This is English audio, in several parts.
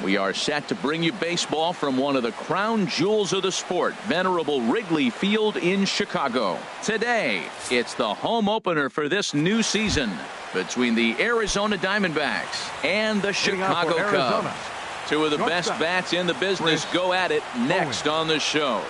We are set to bring you baseball from one of the crown jewels of the sport, venerable Wrigley Field in Chicago. Today, it's the home opener for this new season between the Arizona Diamondbacks and the Chicago Cubs. Two of the best bats in the business go at it next on the show.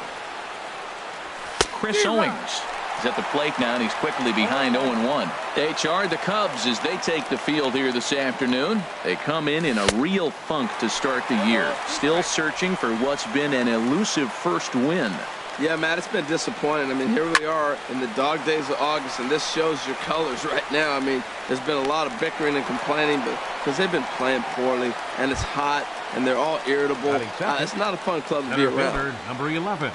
Chris Owings is at the plate now, and he's quickly behind 0-1. They charge the Cubs as they take the field here this afternoon. They come in a real funk to start the year, still searching for what's been an elusive first win. Yeah, Matt, it's been disappointing. I mean, here we are in the dog days of August, and this shows your colors right now. I mean, there's been a lot of bickering and complaining, but because they've been playing poorly, and it's hot, and they're all irritable. It's not a fun club to be around. Number 11.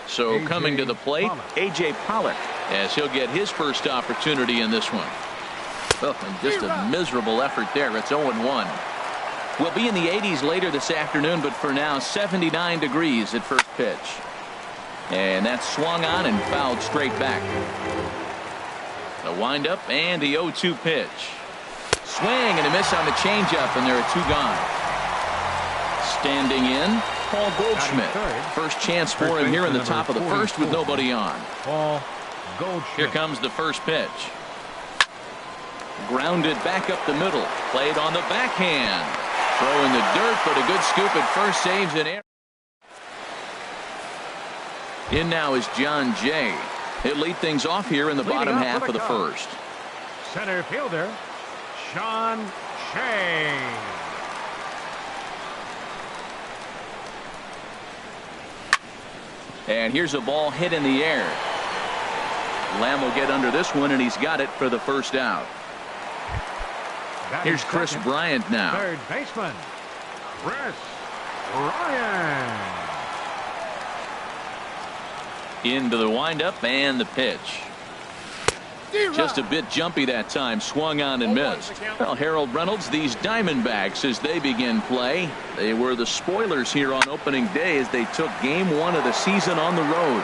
So coming to the plate, A.J. Pollock, as he'll get his first opportunity in this one. Oh, and just a miserable effort there. It's 0-1. We'll be in the 80s later this afternoon, but for now, 79 degrees at first pitch. And that's swung on and fouled straight back. The windup and the 0-2 pitch. Swing and a miss on the changeup, and there are two gone. Standing in, Paul Goldschmidt. First chance for him here in the top of the first with nobody on. Paul Goldschmidt. Here comes the first pitch. Grounded back up the middle. Played on the backhand. Throw in the dirt, but a good scoop at first, saves an error. In now is John Jay. He'll lead things off here in the bottom half of the first. Center fielder, Sean Shea. And here's a ball hit in the air. Lamb will get under this one, and he's got it for the first out. Here's Chris Bryant now. Third baseman, Chris Bryant. Into the windup and the pitch. Just a bit jumpy that time, swung on and missed. Well, Harold Reynolds, these Diamondbacks, as they begin play, they were the spoilers here on opening day as they took game one of the season on the road.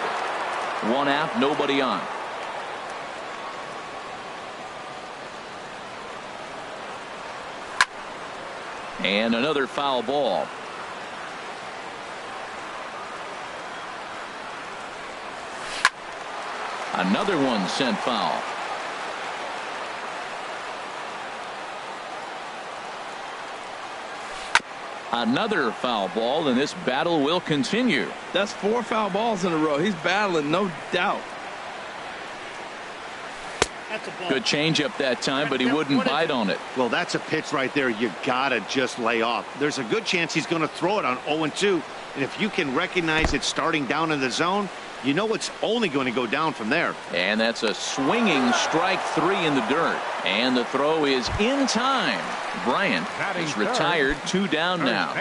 One out, nobody on. And another foul ball. Another one sent foul. Another foul ball, and this battle will continue. That's 4 foul balls in a row. He's battling, no doubt. Good changeup that time, but he wouldn't bite on it. Well, that's a pitch right there you gotta just lay off. There's a good chance he's going to throw it on 0-2, and if you can recognize it starting down in the zone, you know it's only going to go down from there. And that's a swinging strike 3 in the dirt. And the throw is in time. Bryant is retired, 2 down now.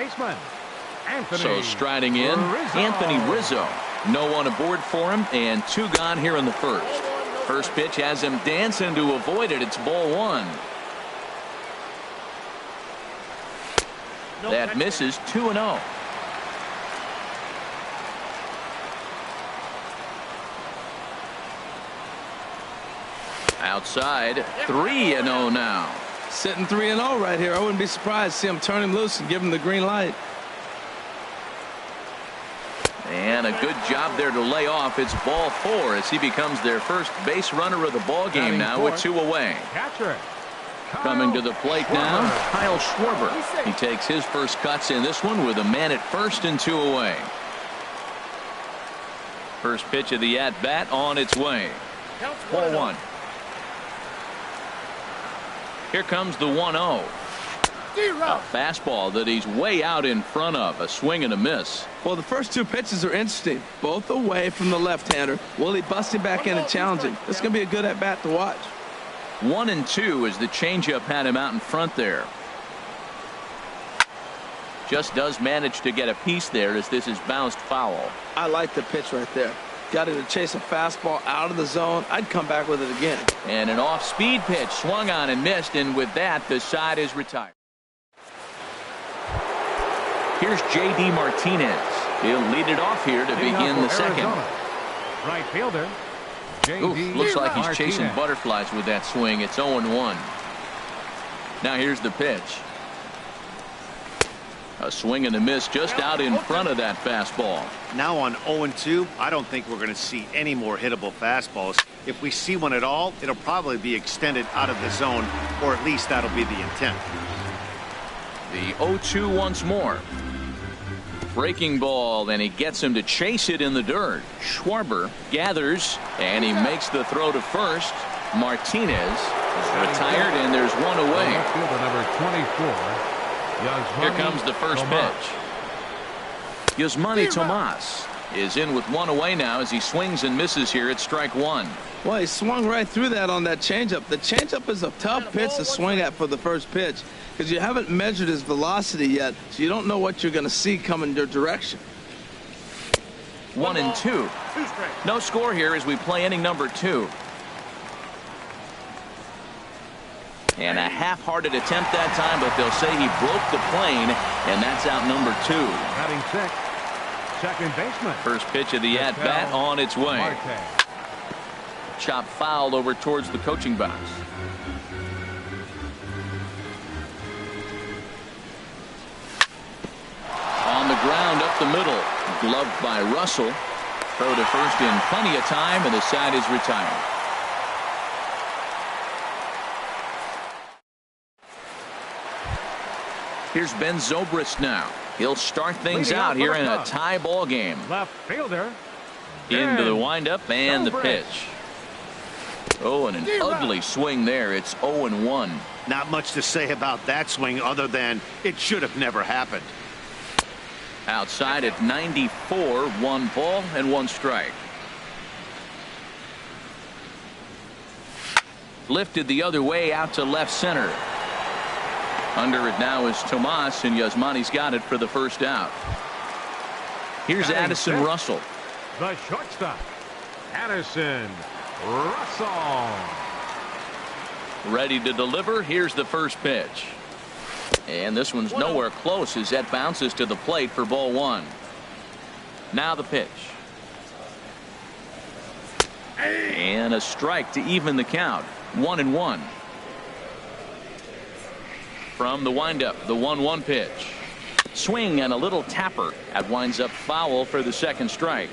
So striding in, Anthony Rizzo. No one aboard for him, and 2 gone here in the first. First pitch has him dancing to avoid it. It's ball 1. That misses, 2-0. Outside, 3-0 now. Sitting 3-0 right here. I wouldn't be surprised to see him turn him loose and give him the green light. And a good job there to lay off. It's ball 4 as he becomes their first base runner of the ball game now with 2 away. Coming to the plate now, Kyle Schwarber. He takes his first cuts in this one with a man at first and 2 away. First pitch of the at-bat on its way. Ball 1. Here comes the 1-0. A fastball that he's way out in front of. A swing and a miss. Well, the first 2 pitches are interesting. Both away from the left-hander. Will he bust him back in and challenge him? This is going to be a good at-bat to watch. 1-2 as the changeup had him out in front there. Just does manage to get a piece there as this is bounced foul. I like the pitch right there. Got him to chase a fastball out of the zone. I'd come back with it again. And an off-speed pitch swung on and missed, and with that, the side is retired. Here's J.D. Martinez. He'll lead it off here to begin the second. Right fielder. Looks like he's chasing butterflies with that swing. It's 0-1. Now here's the pitch. A swing and a miss just out in front of that fastball. Now on 0-2, I don't think we're going to see any more hittable fastballs. If we see one at all, it'll probably be extended out of the zone, or at least that'll be the intent. The 0-2 once more. Breaking ball, and he gets him to chase it in the dirt. Schwarber gathers, and he makes the throw to first. Martinez is retired, and there's one away. Fielder number 24. Here comes the first pitch. Yasmani Tomas is in with one away now as he swings and misses here at strike one. Well, he swung right through that on that changeup. The changeup is a tough pitch to swing at for the first pitch because you haven't measured his velocity yet, so you don't know what you're going to see coming your direction. 1-2. No score here as we play inning number 2. And a half-hearted attempt that time, but they'll say he broke the plane, and that's out number 2. Batting sixth, second baseman. First pitch of the at-bat on its way. Chop fouled over towards the coaching box. On the ground up the middle, gloved by Russell. Throw to first in plenty of time, and the side is retired. Here's Ben Zobrist now. He'll start things out here in a tie ball game. Left fielder. Into the windup and the pitch. Oh, and an ugly swing there. It's 0-1. Not much to say about that swing other than it should have never happened. Outside at 94, 1 ball and 1 strike. Lifted the other way out to left center. Under it now is Tomas, and Yasmani's got it for the first out. Here's Addison Russell. The shortstop, Addison Russell. Ready to deliver. Here's the first pitch. And this one's nowhere close as that bounces to the plate for ball 1. Now the pitch. And a strike to even the count. 1-1. From the windup, the 1-1 pitch. Swing and a little tapper. That winds up foul for the second strike.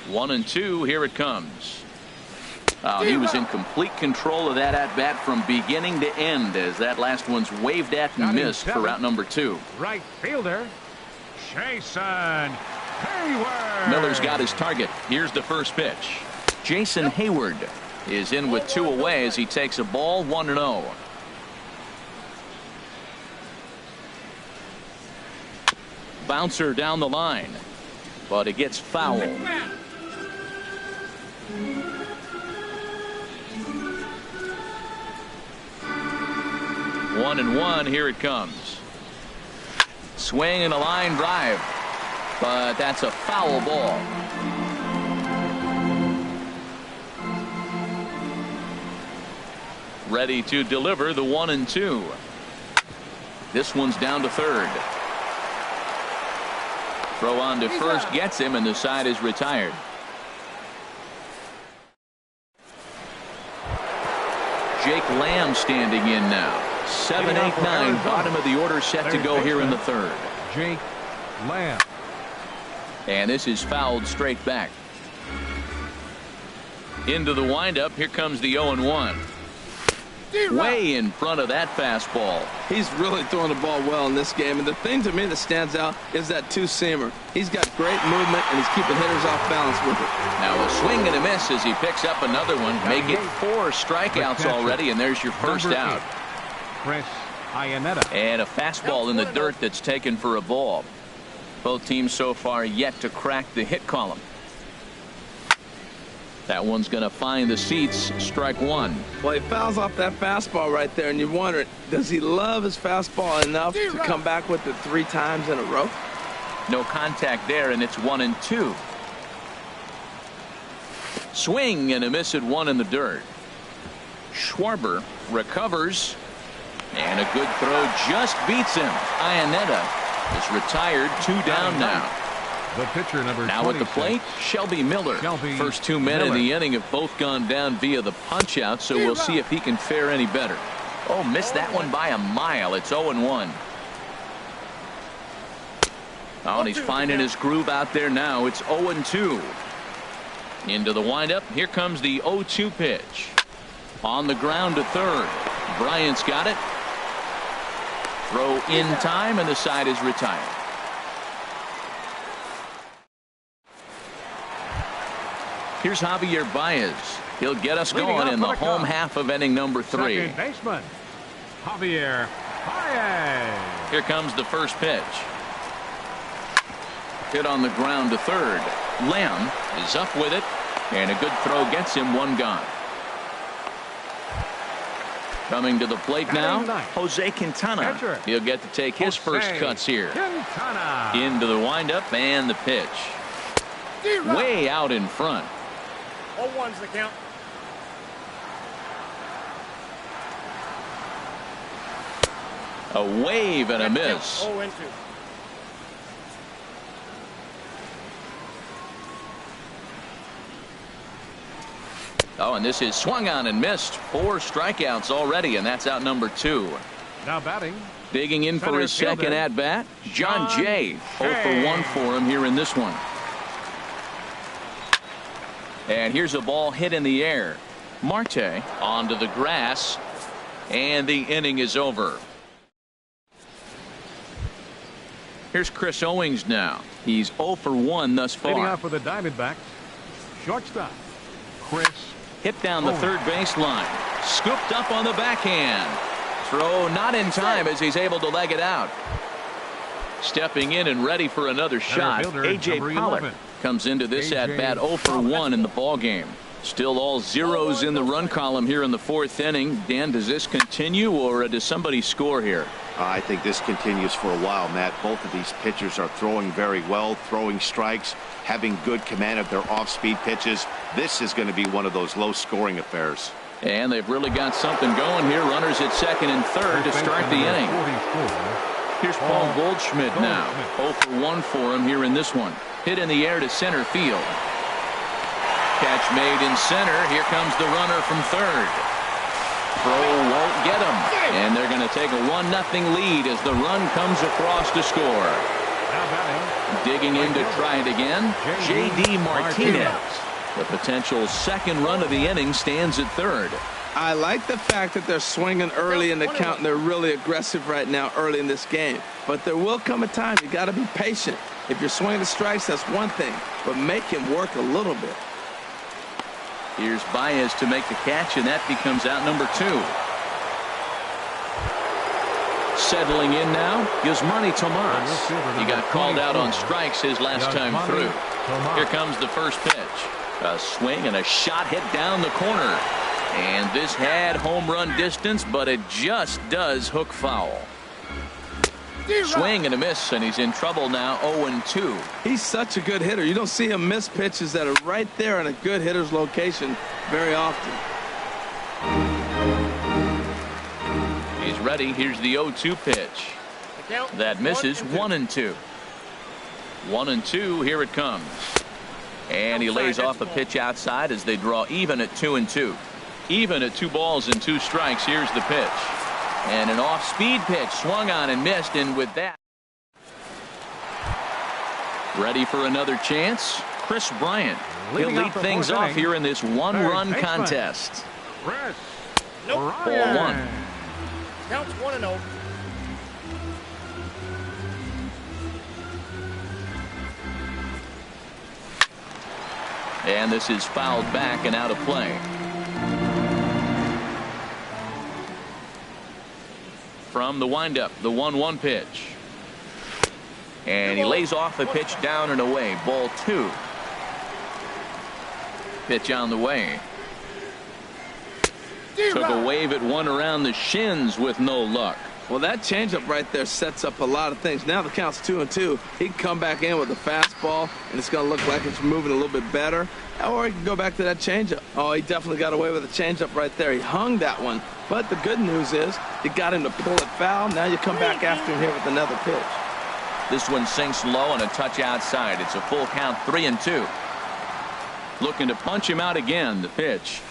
One and two. Here it comes. Oh, he was in complete control of that at-bat from beginning to end as that last one's waved at and missed for route number 2. Right fielder, Jason Hayward. Miller's got his target. Here's the first pitch. Jason Hayward is in with 2 away as he takes a ball 1-0. Bouncer down the line, but it gets foul. 1-1. Here it comes. Swing and a line drive, but that's a foul ball. Ready to deliver the 1-2. This one's down to third. Throw on to first gets him, and the side is retired. Jake Lamb standing in now. 7, 8, 9. Bottom of the order set to go here in the third. Jake Lamb. And this is fouled straight back. Into the windup. Here comes the 0-1. Way in front of that fastball. He's really throwing the ball well in this game, and the thing to me that stands out is that two-seamer. He's got great movement, and he's keeping hitters off balance with it. Now a swing and a miss as he picks up another one. Make it 4 strikeouts already, and there's your first out. Chris Iannetta. And a fastball in the dirt that's taken for a ball. Both teams so far yet to crack the hit column. That one's going to find the seats. Strike 1. Well, he fouls off that fastball right there, and you wonder, does he love his fastball enough to come back with it 3 times in a row? No contact there, and it's 1-2. Swing and a miss at 1 in the dirt. Schwarber recovers, and a good throw just beats him. Iannetta is retired, 2 down now. The pitcher, number Now 26. at the plate, Shelby Miller. First 2 men in the inning have both gone down via the punch-out, so we'll see if he can fare any better. Oh, missed that one by a mile. It's 0-1. Oh, and he's finding his groove out there now. It's 0-2. Into the windup. Here comes the 0-2 pitch. On the ground to third. Bryant's got it. Throw in time, and the side is retired. Here's Javier Baez. He'll get us going in the home half of inning number 3. Second baseman, Javier Baez. Here comes the first pitch. Hit on the ground to third. Lamb is up with it, and a good throw gets him one gone. Coming to the plate now, Jose Quintana. He'll get to take his first cuts here. Into the windup and the pitch. Way out in front. 0-1's the count. A wave and a miss. 0-2. Oh, and this is swung on and missed. 4 strikeouts already, and that's out number 2. Now batting. Digging in for his second at-bat, John Jay. 0 for 1 for him here in this one. And here's a ball hit in the air. Marte onto the grass, and the inning is over. Here's Chris Owings now. He's 0 for 1 thus far. Leading off for the Diamondbacks, shortstop, Chris. Hit down the third baseline. Scooped up on the backhand. Throw not in time as he's able to leg it out. Stepping in and ready for another shot, A.J. Pollock comes into this at-bat 0 for 1 in the ballgame. Still all zeros in the run column here in the 4th inning. Dan, does this continue, or does somebody score here? I think this continues for a while, Matt. Both of these pitchers are throwing very well, throwing strikes, having good command of their off-speed pitches. This is going to be one of those low-scoring affairs. And they've really got something going here. Runners at second and third to start the inning. Here's Paul Goldschmidt now. 0 for 1 for him here in this one. Hit in the air to center field. Catch made in center. Here comes the runner from third. Throw won't get him. And they're going to take a 1-0 lead as the run comes across to score. Digging in to try it again, J.D. Martinez. The potential second run of the inning stands at third. I like the fact that they're swinging early in the count, and they're really aggressive right now early in this game. But there will come a time you got to be patient. If you're swinging the strikes, that's one thing, but make him work a little bit. Here's Baez to make the catch, and that becomes out number 2. Settling in now, Yasmani Tomas. He got called out on strikes his last time through. Here comes the first pitch. A swing and a shot hit down the corner. And this had home run distance, but it just does hook foul. Swing and a miss, and he's in trouble now. 0-2. He's such a good hitter. You don't see him miss pitches that are right there in a good hitter's location very often. He's ready. Here's the 0-2 pitch. That misses. 1-2. 1-2. Here it comes. And he lays off a pitch outside as they draw even at 2-2. Even at 2 balls and 2 strikes. Here's the pitch. And an off-speed pitch swung on and missed, and with that, ready for another chance, Chris Bryant. He'll lead things off here in this 1-run contest. Ball 1. Counts 1-0. And this is fouled back and out of play. From the windup, the 1-1 pitch. And he lays off a pitch down and away. Ball 2. Pitch on the way. Took a wave at one around the shins with no luck. Well, that changeup right there sets up a lot of things. Now the count's 2-2. He can come back in with a fastball, and it's going to look like it's moving a little bit better. Or he can go back to that changeup. Oh, he definitely got away with a changeup right there. He hung that one. But the good news is you got him to pull it foul. Now you come back after him here with another pitch. This one sinks low and a touch outside. It's a full count, 3-2. Looking to punch him out again. The pitch.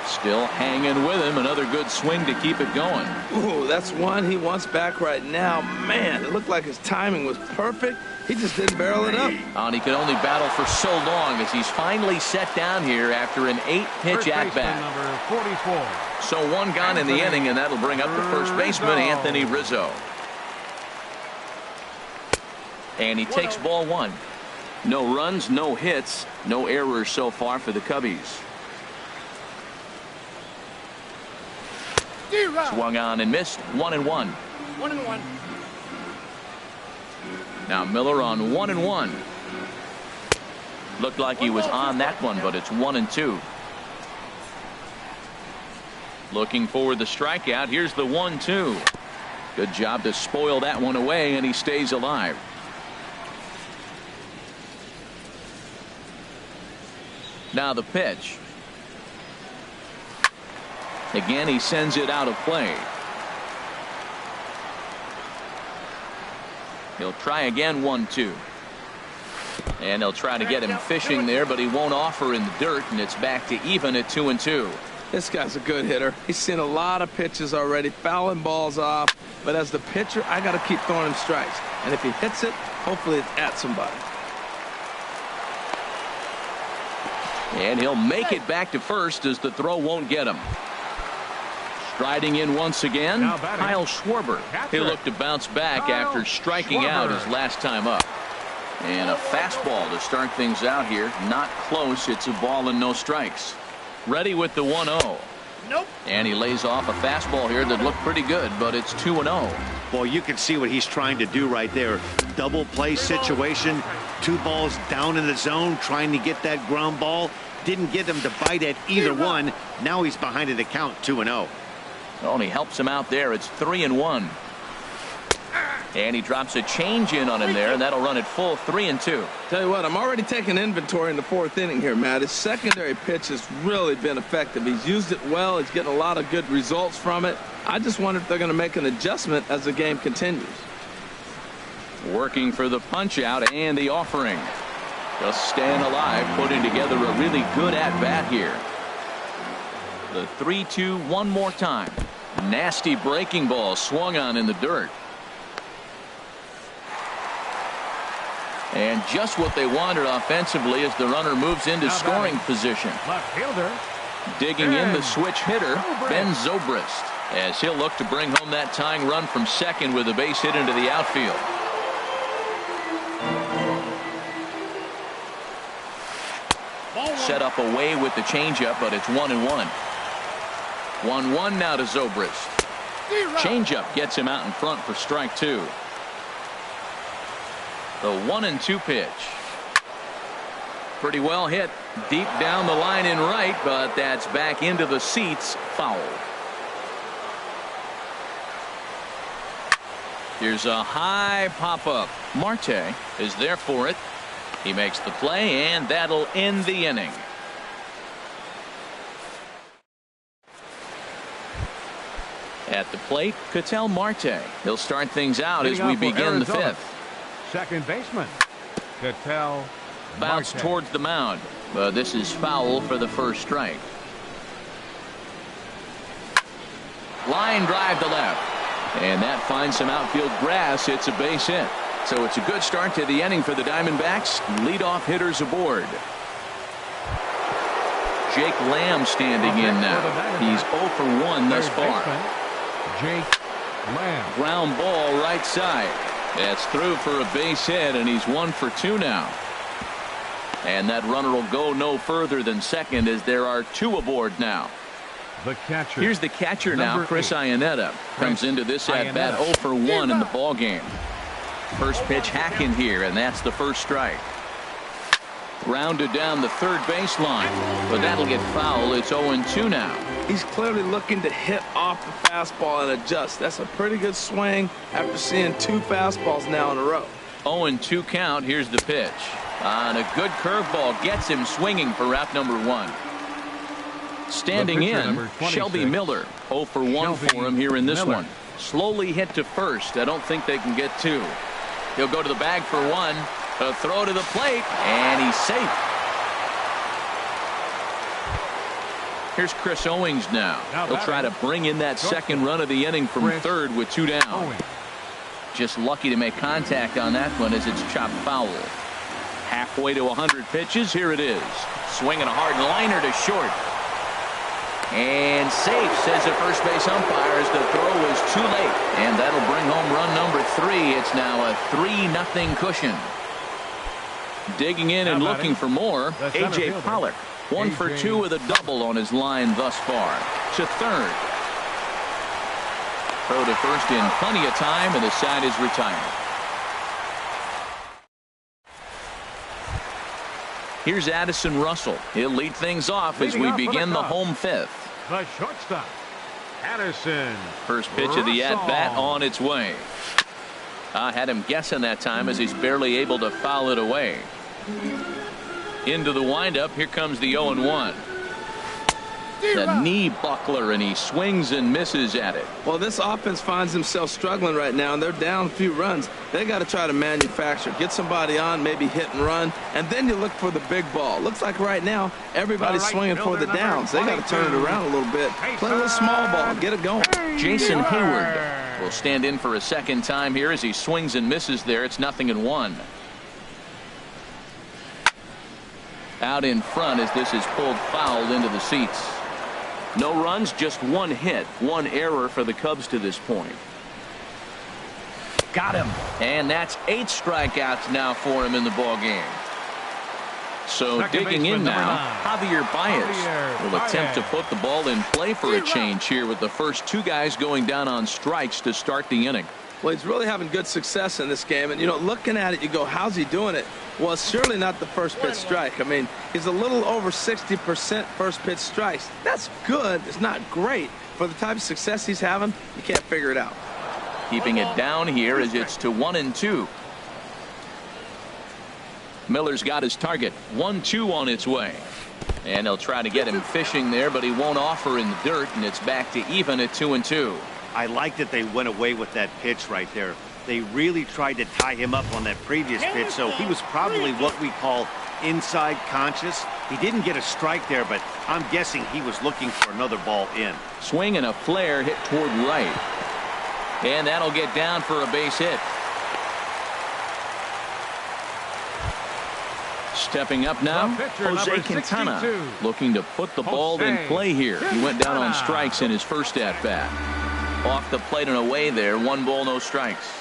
Still hanging with him. Another good swing to keep it going. Ooh, that's one he wants back right now. Man, it looked like his timing was perfect. He just didn't barrel it up. And he could only battle for so long as he's finally set down here after an 8-pitch at-bat. Number 44. So one gone in the inning, and that'll bring up the first baseman, Anthony Rizzo. And he takes ball one. No runs, no hits, no errors so far for the Cubbies. Swung on and missed. 1-1. 1-1. Now Miller on 1-1. Looked like he was on that one, but it's 1-2. Looking for the strikeout. Here's the 1-2. Good job to spoil that one away, and he stays alive. Now the pitch. Again, he sends it out of play. He'll try again, 1-2. And they'll try to get him fishing there, but he won't offer in the dirt, and it's back to even at 2-2. This guy's a good hitter. He's seen a lot of pitches already, fouling balls off. But as the pitcher, I got to keep throwing him strikes. And if he hits it, hopefully it's at somebody. And he'll make it back to first as the throw won't get him. Striding in once again, Kyle Schwarber. He'll look to bounce back after striking out his last time up. And a fastball to start things out here. Not close. It's a ball and no strikes. Ready with the 1-0. Nope. And he lays off a fastball here that looked pretty good, but it's 2-0. Well, you can see what he's trying to do right there. Double play situation. 2 balls down in the zone, trying to get that ground ball. Didn't get him to bite at either one. Now he's behind in the count, 2-0. Oh, and he helps him out there. It's 3-1. And he drops a change in on him there, and that'll run it full, 3-2. Tell you what, I'm already taking inventory in the 4th inning here, Matt. His secondary pitch has really been effective. He's used it well. He's getting a lot of good results from it. I just wonder if they're going to make an adjustment as the game continues. Working for the punch out and the offering. Just staying alive, putting together a really good at-bat here. The 3-2 one more time. Nasty breaking ball swung on in the dirt. And just what they wanted offensively as the runner moves into scoring position. Left fielder. Digging in the switch hitter, Ben Zobrist, as he'll look to bring home that tying run from second with a base hit into the outfield. Set up away with the changeup, but it's 1-1. 1-1 now to Zobrist. Changeup gets him out in front for strike 2. The 1-2 pitch. Pretty well hit deep down the line in right, but that's back into the seats. Foul. Here's a high pop-up. Marte is there for it. He makes the play, and that'll end the inning. At the plate, Ketel Marte. He'll start things out as we begin the 5th. Second baseman, Ketel Bounce Marte. towards the mound, but this is foul for the first strike. Line drive to left, and that finds some outfield grass. It's a base hit. So it's a good start to the inning for the Diamondbacks. Leadoff hitters aboard. Jake Lamb standing in now. He's 0 for 1 thus far. Jake Lamb. Ground ball right side. That's through for a base hit, and he's 1 for 2 now. And that runner will go no further than second as there are 2 aboard now. The catcher. Here's the catcher now, Chris Iannetta. Comes into this at-bat 0 for 1 in the ball game. First pitch hacking here, and that's the first strike. Grounded down the third baseline, but that'll get foul. It's 0-2 now. He's clearly looking to hit off the fastball and adjust. That's a pretty good swing after seeing 2 fastballs now in a row. 0-2 count. Here's the pitch. And a good curveball gets him swinging for route number 1. Standing in, Shelby Miller. 0 for 1 for him here in this one. Slowly hit to first. I don't think they can get 2. He'll go to the bag for one. A throw to the plate, and he's safe. Here's Chris Owings now. He'll try to bring in that second run of the inning from third with 2 down. Just lucky to make contact on that one as it's chopped foul. Halfway to 100 pitches. Here it is. Swinging a hard liner to short. And safe, says the first base umpire, as the throw was too late. And that'll bring home run number 3. It's now a 3-0 cushion. Digging in and looking for more, A.J. Pollock. 1 for 2 with a double on his line thus far. To third. Throw to first in plenty of time, and the side is retired. Here's Addison Russell. He'll lead things off as we begin the home fifth. The shortstop, Addison. First pitch of the at-bat on its way. I had him guessing that time as he's barely able to foul it away. Into the windup. Here comes the 0-1. The knee buckler, and he swings and misses at it. Well, this offense finds themselves struggling right now, and they're down a few runs. They got to try to manufacture, get somebody on, maybe hit and run, and then you look for the big ball. Looks like right now everybody's swinging for the downs. They got to turn it around a little bit, play a little small ball, get it going. Jason Hayward will stand in for a second time here as he swings and misses there. It's 0-1. Out in front as this is pulled foul into the seats. No runs, just 1 hit, 1 error for the Cubs to this point. Got him. And that's 8 strikeouts now for him in the ball game. So digging in now, Javier Baez will attempt to put the ball in play for a change here with the first 2 guys going down on strikes to start the inning. Well, he's really having good success in this game. And, you know, looking at it, you go, how's he doing it? Well, it's surely not the first pitch strike. I mean, he's a little over 60% first pitch strikes. That's good. It's not great. For the type of success he's having, you can't figure it out. Keeping it down here as it's to 1-2. Miller's got his target. 1-2 on its way. And they'll try to get him fishing there, but he won't offer in the dirt, and it's back to even at 2-2. I like that they went away with that pitch right there. They really tried to tie him up on that previous pitch, so he was probably what we call inside conscious. He didn't get a strike there, but I'm guessing he was looking for another ball in. Swing and a flare hit toward right. And that'll get down for a base hit. Stepping up now, Jose Quintana, looking to put the ball in play here. He went down on strikes in his first at-bat. Off the plate and away there, 1 ball, no strikes.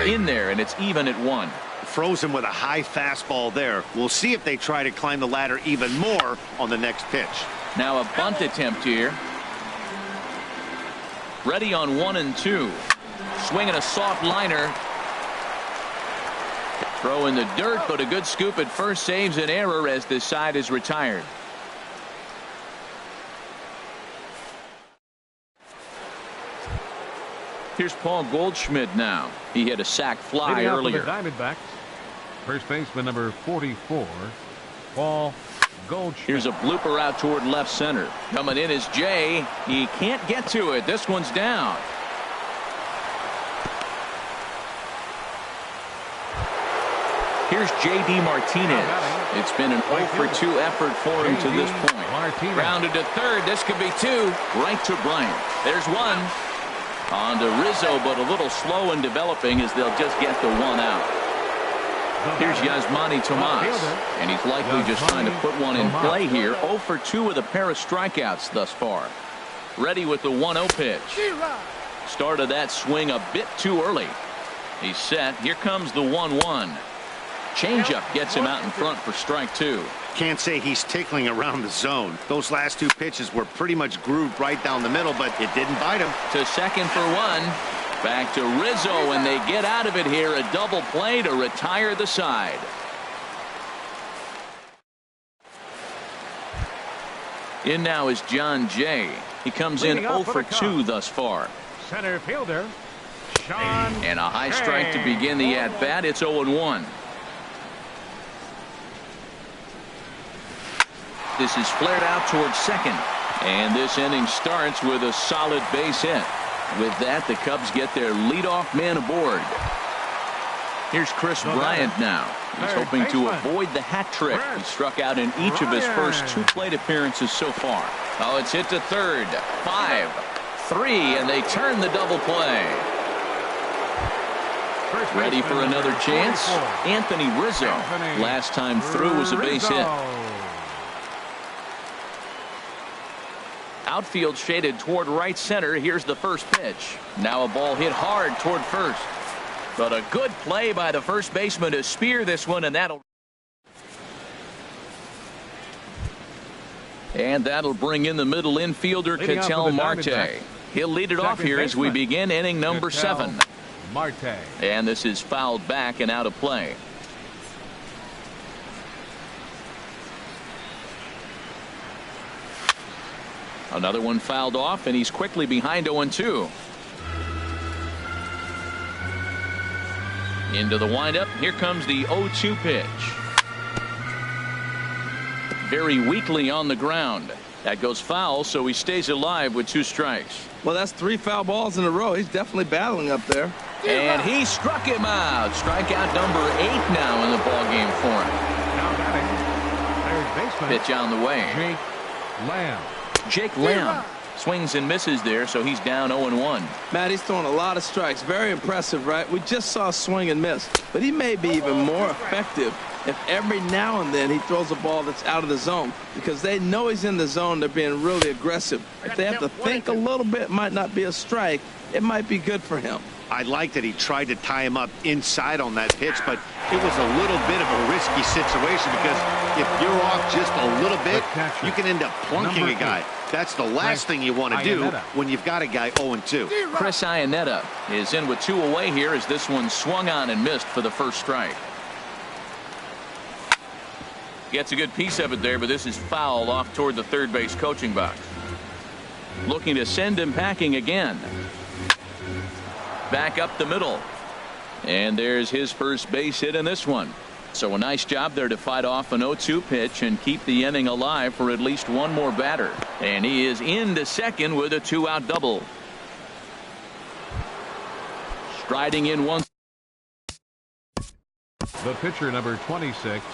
In there, and it's even at 1. Froze him with a high fastball there. We'll see if they try to climb the ladder even more on the next pitch. Now a bunt attempt here. Ready on 1-2. Swinging a soft liner. Throw in the dirt, but a good scoop at first saves an error as this side is retired. Here's Paul Goldschmidt now. He hit a sac fly earlier. The Diamondbacks, first baseman number 44, Paul Goldschmidt. Here's a blooper out toward left center. Coming in is Jay. He can't get to it. This one's down. Here's J.D. Martinez. It's been an 0 for 2 effort for him to this point. Grounded to third. This could be 2. Right to Bryant. There's 1. On to Rizzo, but a little slow in developing as they'll just get the 1 out. Here's Yasmani Tomas, and he's likely just trying to put one in play here. 0 for 2 with a pair of strikeouts thus far. Ready with the 1-0 pitch. Started that swing a bit too early. He's set. Here comes the 1-1. Changeup gets him out in front for strike 2. Can't say he's tickling around the zone. Those last 2 pitches were pretty much grooved right down the middle, but it didn't bite him. To second for 1. Back to Rizzo, and they get out of it here. A double play to retire the side. In now is John Jay. He comes in 0 for 2 thus far. Center fielder, Sean. And a high strike to begin the at-bat. It's 0-1. This is flared out towards second. And this inning starts with a solid base hit. With that, the Cubs get their leadoff man aboard. Here's Chris Bryant now. He's hoping to avoid the hat trick. He struck out in each of his first 2 plate appearances so far. Oh, it's hit to third. 5, 3, and they turn the double play. Ready for another chance? Anthony Rizzo. Last time through was a base hit. Outfield shaded toward right center. Here's the first pitch. Now a ball hit hard toward first. But a good play by the first baseman to spear this one, and that'll bring in the middle infielder, Ketel Marte. He'll lead it off here as we begin inning number 7. Marte. And this is fouled back and out of play. Another one fouled off, and he's quickly behind 0-2. Into the windup. Here comes the 0-2 pitch. Very weakly on the ground. That goes foul, so he stays alive with 2 strikes. Well, that's 3 foul balls in a row. He's definitely battling up there. And he struck him out. Strikeout number 8 now in the ballgame for him. Now batting, third baseman. Pitch on the way. Jake Lamb swings and misses there, so he's down 0-1. Matt, he's throwing a lot of strikes. Very impressive, right? We just saw a swing and miss. But he may be even more effective if every now and then he throws a ball that's out of the zone, because they know he's in the zone. They're being really aggressive. If they have to think a little bit, it might not be a strike. It might be good for him. I like that he tried to tie him up inside on that pitch, but it was a little bit of a risky situation, because if you're off just a little bit, you can end up plunking a guy. That's the last thing you want to do when you've got a guy 0-2. Chris Iannetta is in with 2 away here as this one swung on and missed for the first strike. Gets a good piece of it there, but this is foul off toward the third base coaching box. Looking to send him packing again. Back up the middle. And there's his first base hit in this one. So a nice job there to fight off an 0-2 pitch and keep the inning alive for at least one more batter. And he is into second with a 2-out double. Striding in once. The pitcher, number 26,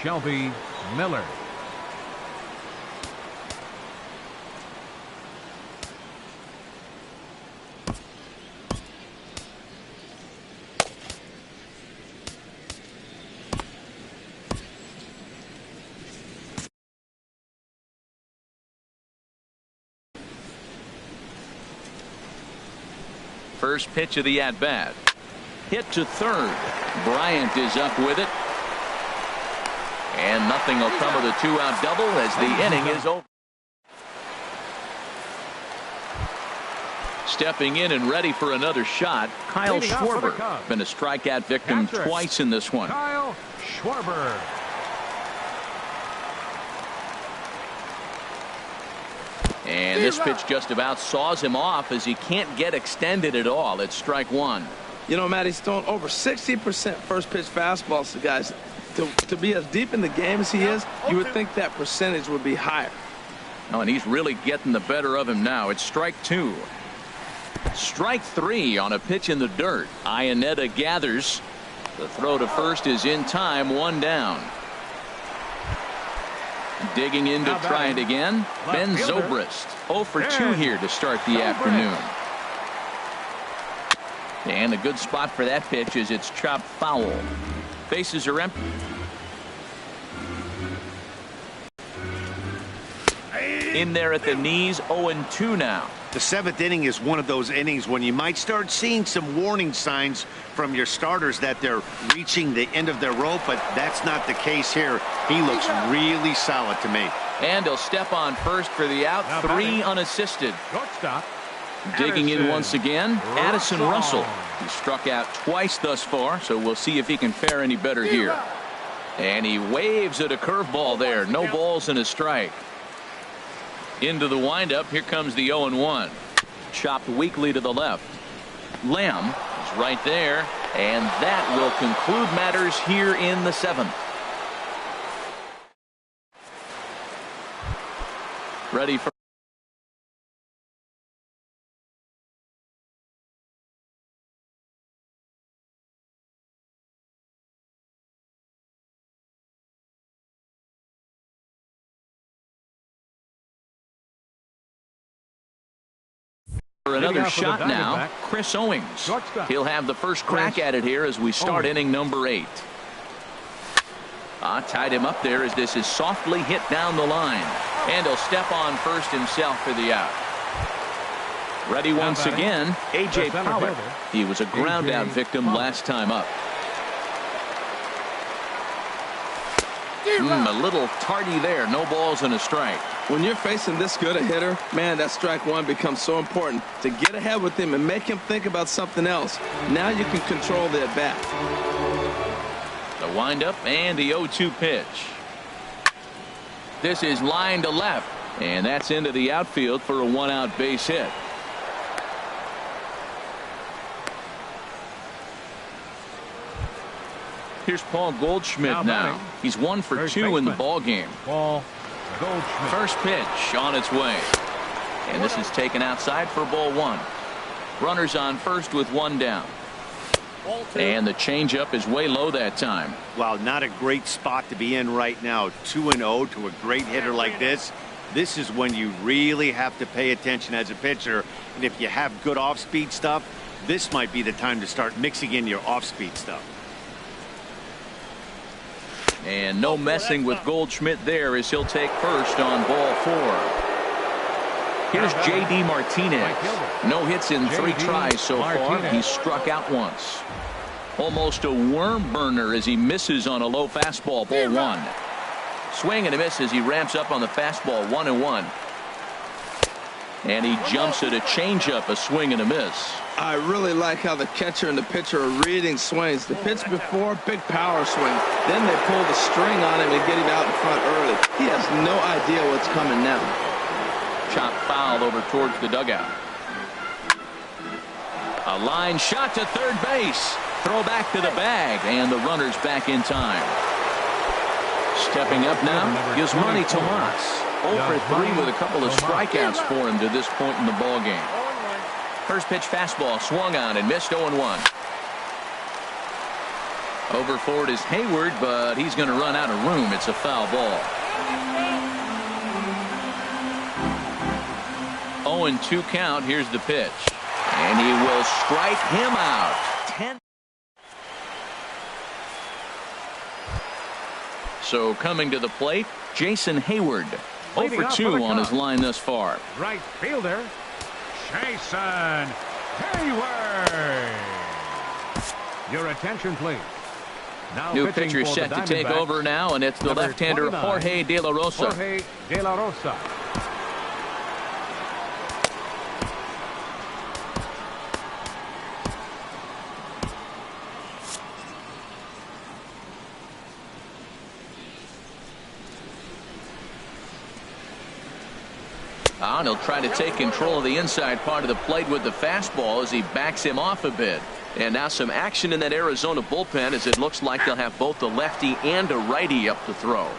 Shelby Miller. First pitch of the at-bat. Hit to third. Bryant is up with it. And nothing will come of the 2-out double as the inning is over. Stepping in and ready for another shot, Kyle Schwarber. Been a strikeout victim twice in this one. Kyle Schwarber. And this pitch just about saws him off as he can't get extended at all. It's strike 1. You know, Matt, he's throwing over 60% first pitch fastballs to guys. To be as deep in the game as he is, you would think that percentage would be higher. Oh, and he's really getting the better of him now. It's strike 2. Strike 3 on a pitch in the dirt. Iannetta gathers. The throw to first is in time, 1 down. Digging in to try it again. Ben Zobrist 0 for 2 here to start the afternoon. And a good spot for that pitch is it's chopped foul. Bases are empty. In there at the knees, 0-2 now. The 7th inning is one of those innings when you might start seeing some warning signs from your starters that they're reaching the end of their rope, but that's not the case here. He looks really solid to me. And he'll step on first for the out. 3 unassisted. Shortstop. Digging in once again, Addison Russell. He struck out twice thus far, so we'll see if he can fare any better here. And he waves at a curveball there. No balls and a strike. Into the windup. Here comes the 0-1. Chopped weakly to the left. Lamb is right there, and that will conclude matters here in the 7th. Ready for For another Leading off with the shot now, Diamondback, Chris Owings. shortstop. He'll have the first crack at it here as we start inning number 8. Tied him up there as this is softly hit down the line. And he'll step on first himself for the out. Ready once again, A.J. Pollard. He was a ground out victim last time up. A little tardy there. No balls and a strike. When you're facing this good a hitter, man, that strike one becomes so important to get ahead with him and make him think about something else. Now you can control the at-bat. The windup and the 0-2 pitch. This is line to left, and that's into the outfield for a one-out base hit. Here's Paul Goldschmidt now. He's 1 for 2 in the ball game. Paul Goldschmidt. First pitch on its way. And this is taken outside for ball 1. Runners on first with 1 down. And the changeup is way low that time. Wow, not a great spot to be in right now. 2-0 to a great hitter like this. This is when you really have to pay attention as a pitcher. And if you have good off-speed stuff, this might be the time to start mixing in your off-speed stuff. And no messing with Goldschmidt there as he'll take first on ball 4. Here's J.D. Martinez. No hits in 3 tries so far. He's struck out once. Almost a worm burner as he misses on a low fastball, ball 1. Swing and a miss as he ramps up on the fastball, 1-1. And he jumps at a changeup, a swing and a miss. I really like how the catcher and the pitcher are reading swings. The pitch before, big power swing. Then they pull the string on him and get him out in front early. He has no idea what's coming now. Chop foul over towards the dugout. A line shot to third base. Throw back to the bag, and the runner's back in time. Stepping up now, Yasmani Tomas. 0 for 3 with a couple of strikeouts for him to this point in the ball game. First pitch fastball swung on and missed 0-1. Over for it is Hayward, but he's going to run out of room. It's a foul ball. 0-2 count. Here's the pitch. And he will strike him out. 10. So coming to the plate, Jason Hayward. 0 for 2 on his line thus far. Right fielder, Jason Hayward. Your attention, please. Now New pitcher set to take over now, and it's the left-hander Jorge De La Rosa. Jorge De La Rosa. And he'll try to take control of the inside part of the plate with the fastball as he backs him off a bit. And now some action in that Arizona bullpen as it looks like they'll have both a lefty and a righty up to throw.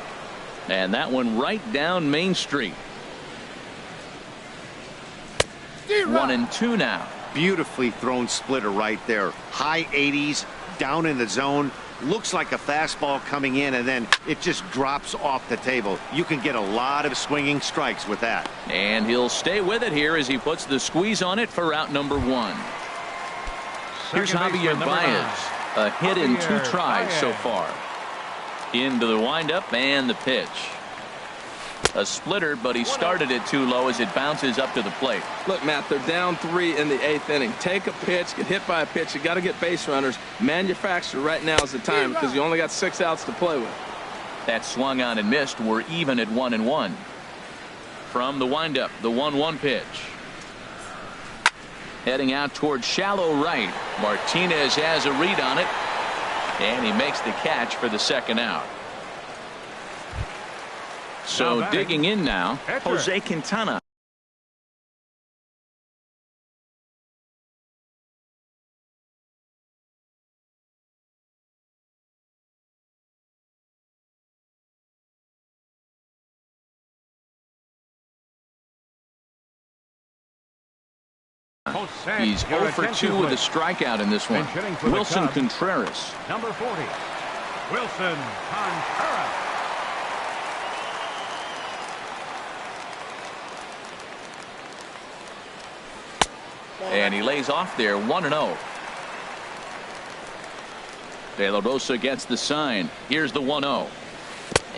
And that one right down Main Street. 1-2 now. Beautifully thrown splitter right there. High 80s, down in the zone. Looks like a fastball coming in, and then it just drops off the table. You can get a lot of swinging strikes with that. And he'll stay with it here as he puts the squeeze on it for out number 1. Here's Javier Baez. A hit in 2 tries so far. Into the windup and the pitch. A splitter, but he started it too low as it bounces up to the plate. Look, Matt, they're down 3 in the 8th inning. Take a pitch, get hit by a pitch. You got to get base runners. Manufacture right now is the time because you only got 6 outs to play with. That swung on and missed. We're even at 1-1. From the windup, the 1-1 pitch. Heading out towards shallow right. Martinez has a read on it, and he makes the catch for the second out. So digging in now, Jose Quintana. He's 0 for 2 with a strikeout in this one. Wilson Contreras. Number 40, Wilson Contreras. And he lays off there 1-0. De La Rosa gets the sign. Here's the 1-0.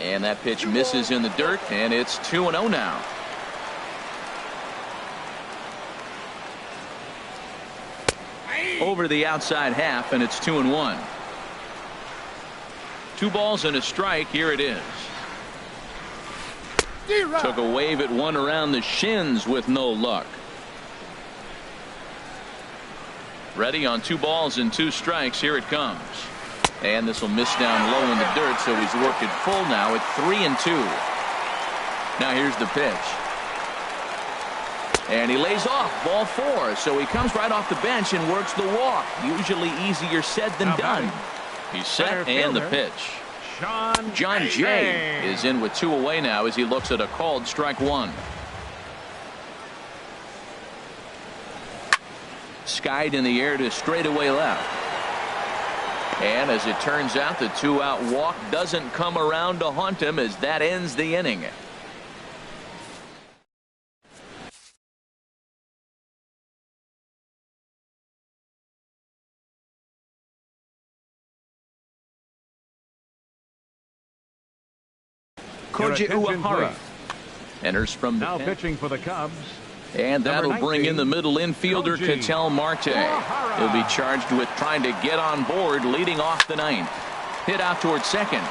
And that pitch misses in the dirt, and it's 2-0 now. Over the outside half, and it's 2-1. 2 balls and a strike. Here it is. Took a wave at one around the shins with no luck. Ready on 2 balls and 2 strikes. Here it comes. And this will miss down low in the dirt, so he's worked it full now at 3-2. Now here's the pitch. And he lays off ball 4, so he comes right off the bench and works the walk. Usually easier said than done. He's set, and the pitch. John Jay is in with 2 away now as he looks at a called strike 1. Skied in the air to straightaway left. And as it turns out, the 2-out walk doesn't come around to haunt him as that ends the inning. Koji Uehara enters from the now pen. pitching for the Cubs. And that'll bring in the middle infielder, Koji Ketel Marte. He'll be charged with trying to get on board, leading off the 9th. Hit out towards second.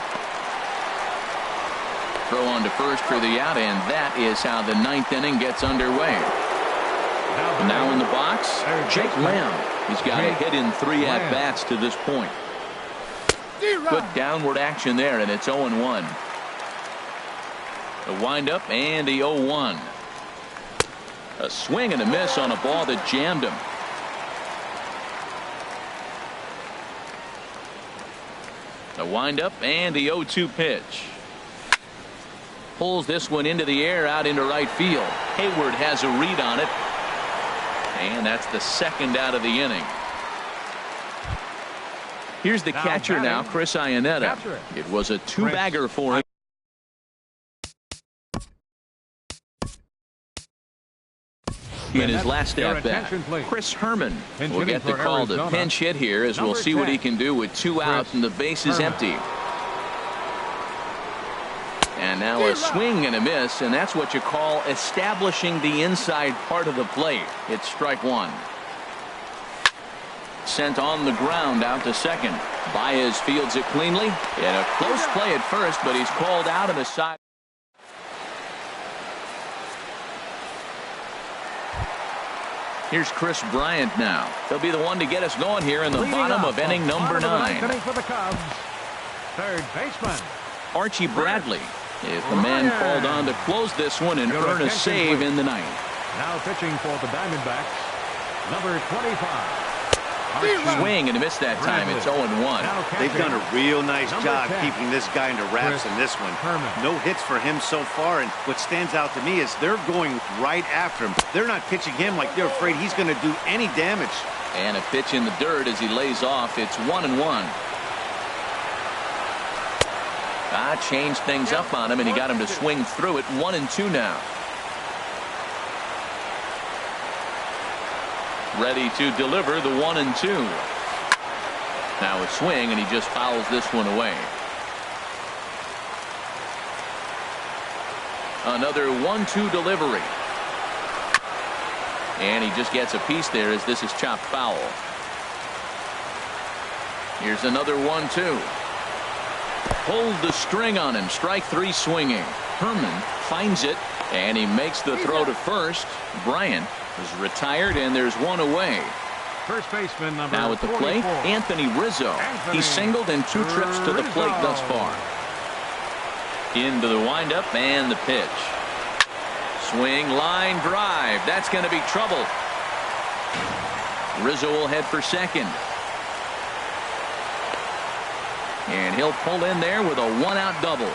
Throw on to first for the out, and that is how the 9th inning gets underway. Now in the box, Jake Lamb. He's got a hit in 3 at-bats to this point. Good downward action there, and it's 0-1. The windup and the 0-1. A swing and a miss on a ball that jammed him. The windup and the 0-2 pitch. Pulls this one into the air out into right field. Hayward has a read on it. And that's the 2nd out of the inning. Here's the catcher now, Chris Iannetta. It was a 2-bagger for him. In his last at bat, Chris Herman will get the call to pinch hit here as we'll see what he can do with 2 outs and the base is empty. And now a swing and a miss, and that's what you call establishing the inside part of the plate. It's strike 1. Sent on the ground out to second. Baez fields it cleanly. And a close play at first, but he's called out on the side. Here's Chris Bryant now. He'll be the one to get us going here in the bottom of inning number 9. For the Cubs, third baseman Archie Bradley is the man called on to close this one and earn a save in the 9th. Now pitching for the Diamondbacks, number 25. Swing and a miss that time. It's 0-1. They've done a real nice job keeping this guy into wraps in this one. No hits for him so far, and what stands out to me is they're going right after him. They're not pitching him like they're afraid he's going to do any damage. And a pitch in the dirt as he lays off. It's 1-1. Changed things up on him, and he got him to swing through it. 1-2 now. Ready to deliver the 1-2. Now a swing, and he just fouls this one away. Another 1-2 delivery. And he just gets a piece there as this is chopped foul. Here's another 1-2. Pulled the string on him. Strike 3 swinging. Herman finds it, and he makes the throw to first. Bryant is retired, and there's one away. First baseman number now at the plate, 44. Anthony Rizzo. He's singled in 2 trips to the plate thus far. Into the windup and the pitch. Swing, line drive. That's going to be trouble. Rizzo will head for second. And he'll pull in there with a 1-out double.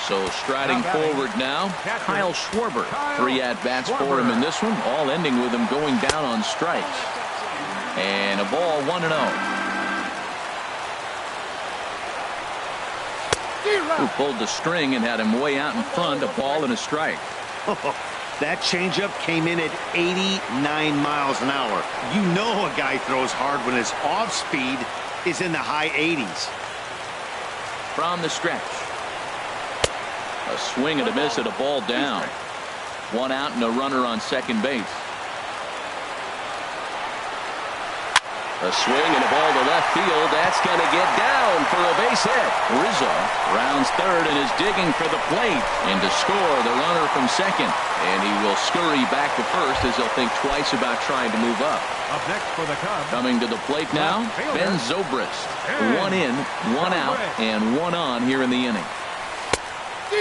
So striding forward now, Kyle Schwarber. 3 at-bats for him in this one, all ending with him going down on strikes. And a ball 1-0. Who pulled the string and had him way out in front, a ball and a strike. That changeup came in at 89 miles an hour. You know a guy throws hard when his off speed is in the high 80s. From the stretch. A swing and a miss at a ball down. 1 out and a runner on second base. A swing and a ball to left field. That's going to get down for a base hit. Rizzo rounds third and is digging for the plate. And to score, the runner from second. And he will scurry back to first as he'll think twice about trying to move up. Up next for the Cubs. Coming to the plate now, Ben Zobrist. 1 in, 1 out, and 1 on here in the inning.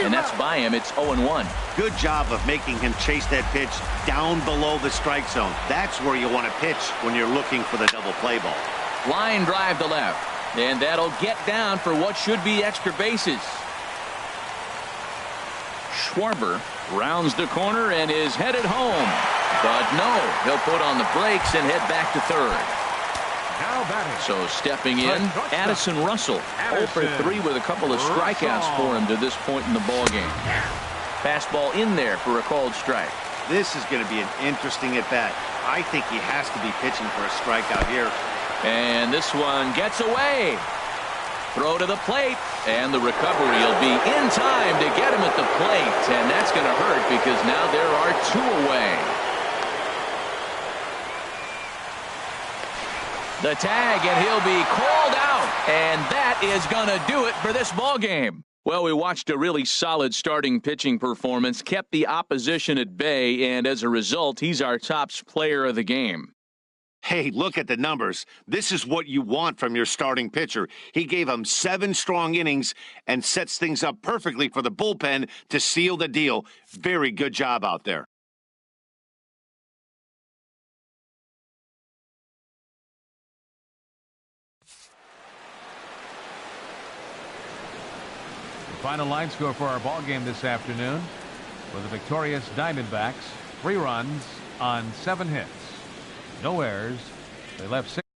And that's by him. It's 0-1. Good job of making him chase that pitch down below the strike zone. That's where you want to pitch when you're looking for the double play ball. Line drive to left. And that'll get down for what should be extra bases. Schwarber rounds the corner and is headed home. But no, he'll put on the brakes and head back to third. Now batting. So stepping in, Addison Russell. 0 for 3 with a couple of strikeouts for him to this point in the ballgame. Fastball in there for a called strike. This is going to be an interesting at-bat. I think he has to be pitching for a strikeout here. And this one gets away. Throw to the plate. And the recovery will be in time to get him at the plate. And that's going to hurt because now there are 2 away. The tag, and he'll be called out. And that is going to do it for this ball game. Well, we watched a really solid starting pitching performance, kept the opposition at bay, and as a result, he's our top player of the game. Hey, look at the numbers. This is what you want from your starting pitcher. He gave him 7 strong innings and sets things up perfectly for the bullpen to seal the deal. Very good job out there. Final line score for our ball game this afternoon. For the victorious Diamondbacks, 3 runs on 7 hits. No errors. They left 6.